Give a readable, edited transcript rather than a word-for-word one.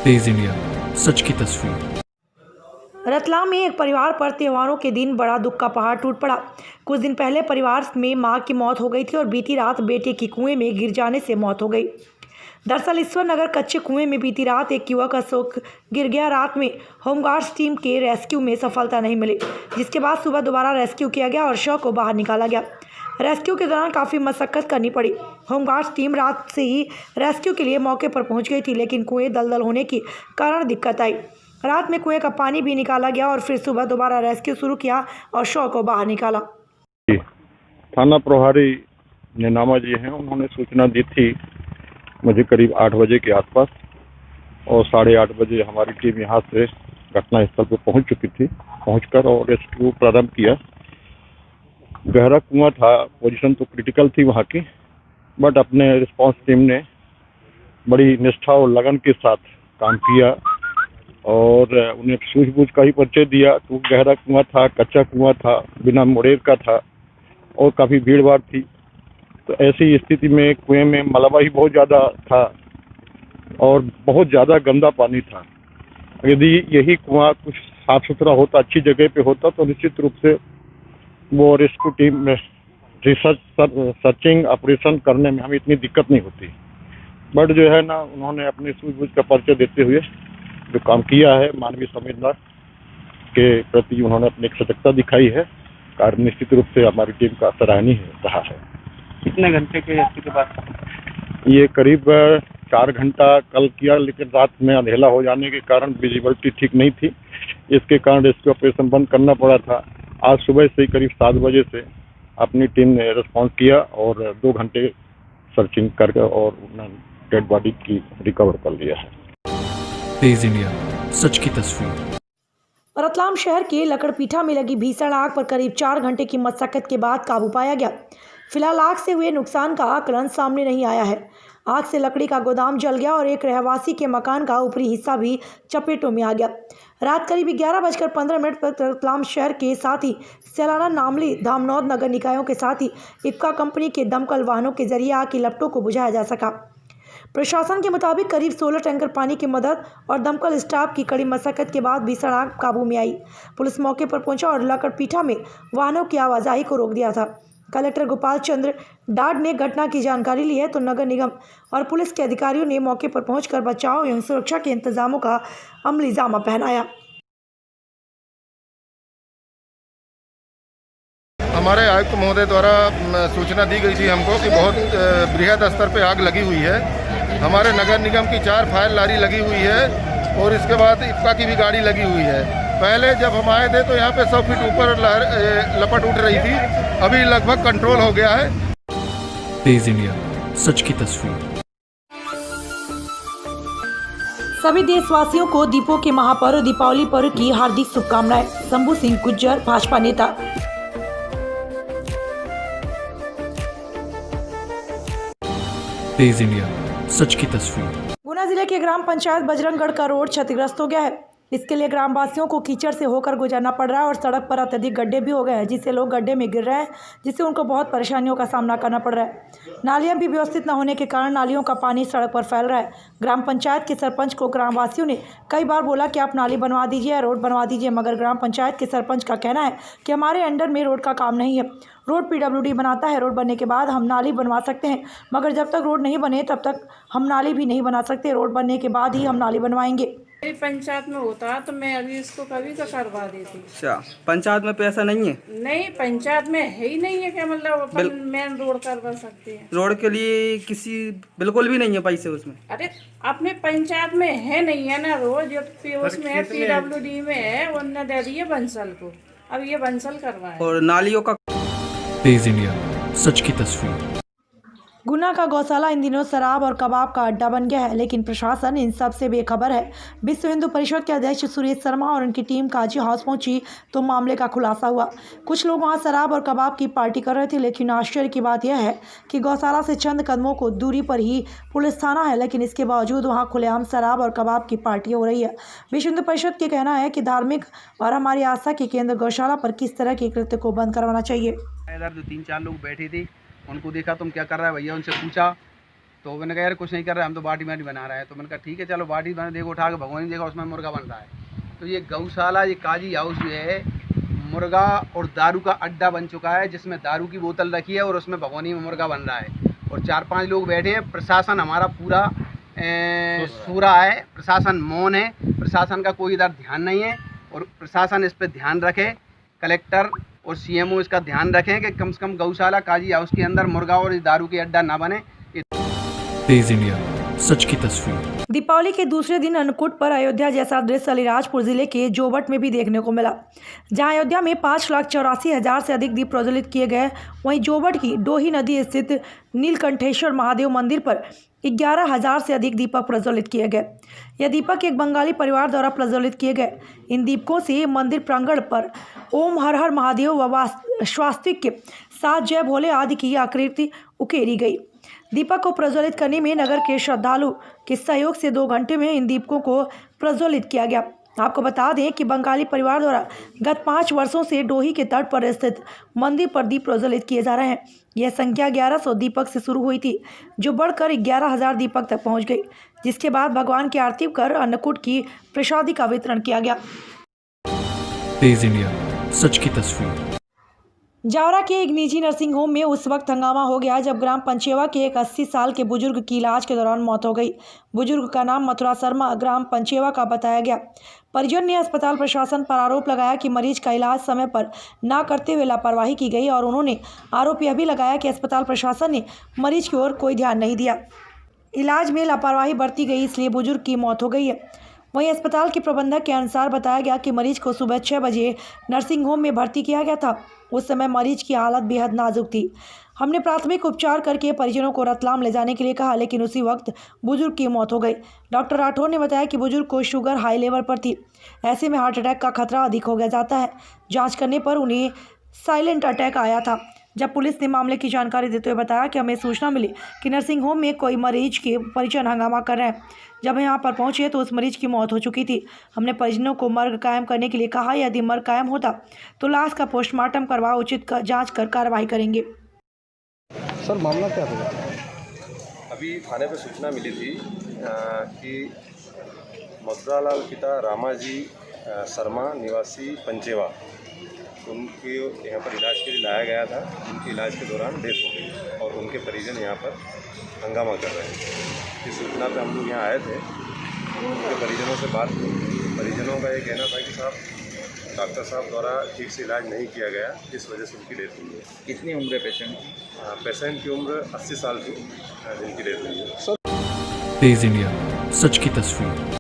तेज India, सच की तस्वीर। रतलाम में एक परिवार पर त्योहारों के दिन बड़ा दुख का पहाड़ टूट पड़ा। कुछ दिन पहले परिवार में मां की मौत हो गई थी और बीती रात बेटे की कुएं में गिर जाने से मौत हो गई। दरअसल ईश्वर नगर कच्चे कुएं में बीती रात एक युवक अशोक गिर गया। रात में होमगार्ड्स टीम के रेस्क्यू में सफलता नहीं मिली, जिसके बाद सुबह दोबारा रेस्क्यू किया गया और शव को बाहर निकाला गया। रेस्क्यू के दौरान काफ़ी मशक्कत करनी पड़ी। होमगार्ड्स टीम रात से ही रेस्क्यू के लिए मौके पर पहुंच गई थी, लेकिन कुएं दलदल होने के कारण दिक्कत आई। रात में कुएं का पानी भी निकाला गया और फिर सुबह दोबारा रेस्क्यू शुरू किया और शव को बाहर निकाला। थाना प्रभारी नीनामा जी हैं, उन्होंने सूचना दी थी मुझे करीब 8 बजे के आसपास, और 8:30 बजे हमारी टीम यहाँ से घटनास्थल पर पहुँच चुकी थी। पहुँचकर और रेस्क्यू प्रारंभ किया। गहरा कुआं था, पोजीशन तो क्रिटिकल थी वहाँ की, बट अपने रिस्पांस टीम ने बड़ी निष्ठा और लगन के साथ काम किया और उन्हें सूझबूझ का ही परिचय दिया। तो गहरा कुआं था, कच्चा कुआं था, बिना मुड़ेर का था और काफ़ी भीड़ भाड़ थी। तो ऐसी स्थिति में कुएं में मलबा ही बहुत ज़्यादा था और बहुत ज़्यादा गंदा पानी था। यदि यही कुआं कुछ साफ सुथरा होता, अच्छी जगह पे होता, तो निश्चित रूप से वो रेस्क्यू टीम में सर्चिंग ऑपरेशन करने में हमें इतनी दिक्कत नहीं होती। बट जो है ना, उन्होंने अपनी सूझबूझ का परिचय देते हुए जो काम किया है, मानवीय संवेदना के प्रति उन्होंने अपनी एक सजगता दिखाई है। कार्य निश्चित रूप से हमारी टीम का सराहनीय रहा है। कितने घंटे के बाद? ये करीब 4 घंटा कल किया, लेकिन रात में अंधेला हो जाने के कारण विजिबिलिटी ठीक नहीं थी, इसके कारण रेस्क्यू ऑपरेशन बंद करना पड़ा था। आज सुबह से ही करीब 7 बजे से अपनी टीम ने रिस्पॉन्स किया और 2 घंटे सर्चिंग करके और डेड बॉडी की रिकवर कर लिया है। तेज इंडिया, सच की तस्वीर। रतलाम शहर के लकड़पीठा में लगी भीषण आग पर करीब 4 घंटे की मशक्कत के बाद काबू पाया गया। फिलहाल आग से हुए नुकसान का आकलन सामने नहीं आया है। आग से लकड़ी का गोदाम जल गया और एक रहवासी के मकान का ऊपरी हिस्सा भी चपेटों में आ गया। रात करीब 11:15 पर रतलाम शहर के साथ ही सैलाना, नामली, धामनौद नगर निकायों के साथ ही इफ्का कंपनी के दमकल वाहनों के जरिए आग की लपटों को बुझाया जा सका। प्रशासन के मुताबिक करीब 16 टैंकर पानी की मदद और दमकल स्टाफ की कड़ी मशक्कत के बाद भीषण आग काबू में आई। पुलिस मौके पर पहुंचा और लकड़पीठा में वाहनों की आवाजाही को रोक दिया था। कलेक्टर गोपाल चंद्र डाड ने घटना की जानकारी ली है तो नगर निगम और पुलिस के अधिकारियों ने मौके पर पहुंचकर बचाव एवं सुरक्षा के इंतजामों का अमली जामा पहनाया। हमारे आयुक्त महोदय द्वारा सूचना दी गई थी हमको कि बहुत बृहद स्तर पे आग लगी हुई है। हमारे नगर निगम की 4 फायर लारी लगी हुई है और इसके बाद इफ्का की भी गाड़ी लगी हुई है। पहले जब हम आए थे तो यहाँ पे 100 फीट ऊपर लपट उठ रही थी, अभी लगभग कंट्रोल हो गया है। तेज इंडिया, सच की तस्वीर। सभी देशवासियों को दीपों के महापर्व दीपावली पर्व की हार्दिक शुभकामनाएं। शंभू सिंह गुज्जर, भाजपा नेता। तेज इंडिया, सच की तस्वीर। गुना जिले के ग्राम पंचायत बजरंगगढ़ का रोड क्षतिग्रस्त हो गया है। इसके लिए ग्रामवासियों को कीचड़ से होकर गुजरना पड़ रहा है और सड़क पर अत्यधिक गड्ढे भी हो गए हैं, जिससे लोग गड्ढे में गिर रहे हैं, जिससे उनको बहुत परेशानियों का सामना करना पड़ रहा है। नालियां भी व्यवस्थित न होने के कारण नालियों का पानी सड़क पर फैल रहा है। ग्राम पंचायत के सरपंच को ग्रामवासियों ने कई बार बोला कि आप नाली बनवा दीजिए, रोड बनवा दीजिए, मगर ग्राम पंचायत के सरपंच का कहना है कि हमारे अंडर में रोड का काम नहीं है। रोड PWD बनाता है, रोड बनने के बाद हम नाली बनवा सकते हैं, मगर जब तक रोड नहीं बने तब तक हम नाली भी नहीं बना सकते। रोड बनने के बाद ही हम नाली बनवाएंगे। पंचायत में होता तो मैं अभी इसको कभी का करवा देती। अच्छा, पंचायत में पैसा नहीं है? नहीं, पंचायत में है ही नहीं है क्या, मतलब अपन मेन रोड करवा सकते हैं। रोड के लिए किसी बिल्कुल भी नहीं है पैसे उसमें? अरे अपने पंचायत में है नहीं है ना रोड, जो उसमें है PWD में है, उन्होंने दे दिए बंसल को, अब ये बंसल करवाए। और नालियों का। तेज इंडिया, सच की तस्वीर। गुना का गौशाला इन दिनों शराब और कबाब का अड्डा बन गया है, लेकिन प्रशासन इन सब से बेखबर है। विश्व हिंदू परिषद के अध्यक्ष सुरेश शर्मा और उनकी टीम काजी हाउस पहुंची तो मामले का खुलासा हुआ। कुछ लोग वहां शराब और कबाब की पार्टी कर रहे थे, लेकिन आश्चर्य की बात यह है कि गौशाला से चंद कदमों को दूरी पर ही पुलिस थाना है, लेकिन इसके बावजूद वहाँ खुलेआम शराब और कबाब की पार्टी हो रही है। विश्व हिंदू परिषद के कहना है कि धार्मिक और हमारी आस्था के केंद्र गौशाला पर किस तरह के कृत्य को बंद करवाना चाहिए। इधर 2-3-4 लोग बैठे थे, उनको देखा तुम क्या कर रहा है भैया, उनसे पूछा तो मैंने कहा यार कुछ नहीं कर रहे, हम तो बाटी बाटी बना रहे हैं। तो मैंने कहा ठीक है चलो बाटी बना, देखो उठा के भगवान देखा उसमें मुर्गा बन रहा है। तो ये गौशाला, ये काजी हाउस जो है मुर्गा और दारू का अड्डा बन चुका है, जिसमें दारू की बोतल रखी है और उसमें भगोनी में मुर्गा बन रहा है और 4-5 लोग बैठे हैं। प्रशासन हमारा पूरा सूरा है, प्रशासन मौन है, प्रशासन का कोई इधर ध्यान नहीं है और प्रशासन इस पर ध्यान रखे। कलेक्टर और सीएमओ इसका ध्यान रखें कि कम से कम गौशाला काजी हाउस के अंदर मुर्गा और दारू के अड्डा ना बने। तेज इंडिया, सच की तस्वीर। दीपावली के दूसरे दिन अन्नकूट पर अयोध्या जैसा दृश्य अलीराजपुर जिले के जोबट में भी देखने को मिला, जहां अयोध्या में 5,84,000 से अधिक दीप प्रज्वलित किए गए। वहीं जोबट की डोही नदी स्थित नीलकंठेश्वर महादेव मंदिर पर 11,000 से अधिक दीपक प्रज्वलित किए गए। यह दीपक एक बंगाली परिवार द्वारा प्रज्वलित किए गए। इन दीपकों से मंदिर प्रांगण पर ओम हर हर महादेव व स्वास्तिक के साथ जय भोले आदि की आकृति उकेरी गई। दीपक को प्रज्वलित करने में नगर के श्रद्धालु के सहयोग से 2 घंटे में इन दीपकों को प्रज्वलित किया गया। आपको बता दें कि बंगाली परिवार द्वारा गत 5 वर्षों से डोही के तट पर स्थित मंदिर पर दीप प्रज्वलित किए जा रहे हैं। यह संख्या 1100 दीपक से शुरू हुई थी, जो बढ़कर 11,000 दीपक तक पहुंच गई, जिसके बाद भगवान की आरती कर अन्नकूट की प्रसादी का वितरण किया गया। तेज इंडिया, सच की तस्वीर। जावरा के एक निजी नर्सिंग होम में उस वक्त हंगामा हो गया जब ग्राम पंचेवा के एक 80 साल के बुजुर्ग की इलाज के दौरान मौत हो गई। बुजुर्ग का नाम मथुरा शर्मा ग्राम पंचेवा का बताया गया। परिजन ने अस्पताल प्रशासन पर आरोप लगाया कि मरीज का इलाज समय पर ना करते हुए लापरवाही की गई और उन्होंने आरोप यह भी लगाया कि अस्पताल प्रशासन ने मरीज की ओर कोई ध्यान नहीं दिया। इलाज में लापरवाही बरती गई, इसलिए बुजुर्ग की मौत हो गई है। वहीं अस्पताल के प्रबंधक के अनुसार बताया गया कि मरीज को सुबह 6 बजे नर्सिंग होम में भर्ती किया गया था। उस समय मरीज की हालत बेहद नाजुक थी। हमने प्राथमिक उपचार करके परिजनों को रतलाम ले जाने के लिए कहा, लेकिन उसी वक्त बुजुर्ग की मौत हो गई। डॉक्टर राठौर ने बताया कि बुजुर्ग को शुगर हाई लेवल पर थी, ऐसे में हार्ट अटैक का खतरा अधिक हो गया जाता है। जाँच करने पर उन्हें साइलेंट अटैक आया था। जब पुलिस ने मामले की जानकारी देते हुए बताया कि हमें सूचना मिली कि नर्सिंग होम में कोई मरीज के परिजन हंगामा कर रहे हैं। जब यहाँ पर पहुँचे तो उस मरीज की मौत हो चुकी थी। हमने परिजनों को मर्ग कायम करने के लिए कहा, यदि मर्ग कायम होता तो लाश का पोस्टमार्टम करवा उचित जांच कर कार्रवाई करेंगे। सर मामला क्या था? अभी थाने पे सूचना मिली थी कि मथुरालाल पिता रामाजी शर्मा निवासी पंचेवा, उनके यहाँ पर इलाज के लिए लाया गया था। उनके इलाज के दौरान डेथ हो गई और उनके परिजन यहाँ पर हंगामा कर रहे हैं। इस सूचना पे हम लोग यहाँ आए थे, उनके परिजनों से बात की। परिजनों का ये कहना था कि साहब डॉक्टर साहब द्वारा ठीक से इलाज नहीं किया गया, इस वजह से उनकी डेथ हुई है। कितनी उम्र है पेशेंट की? पेशेंट की उम्र 80 साल थी जिनकी डेथ हुई है। तेज इंडिया, सच की तस्वीर।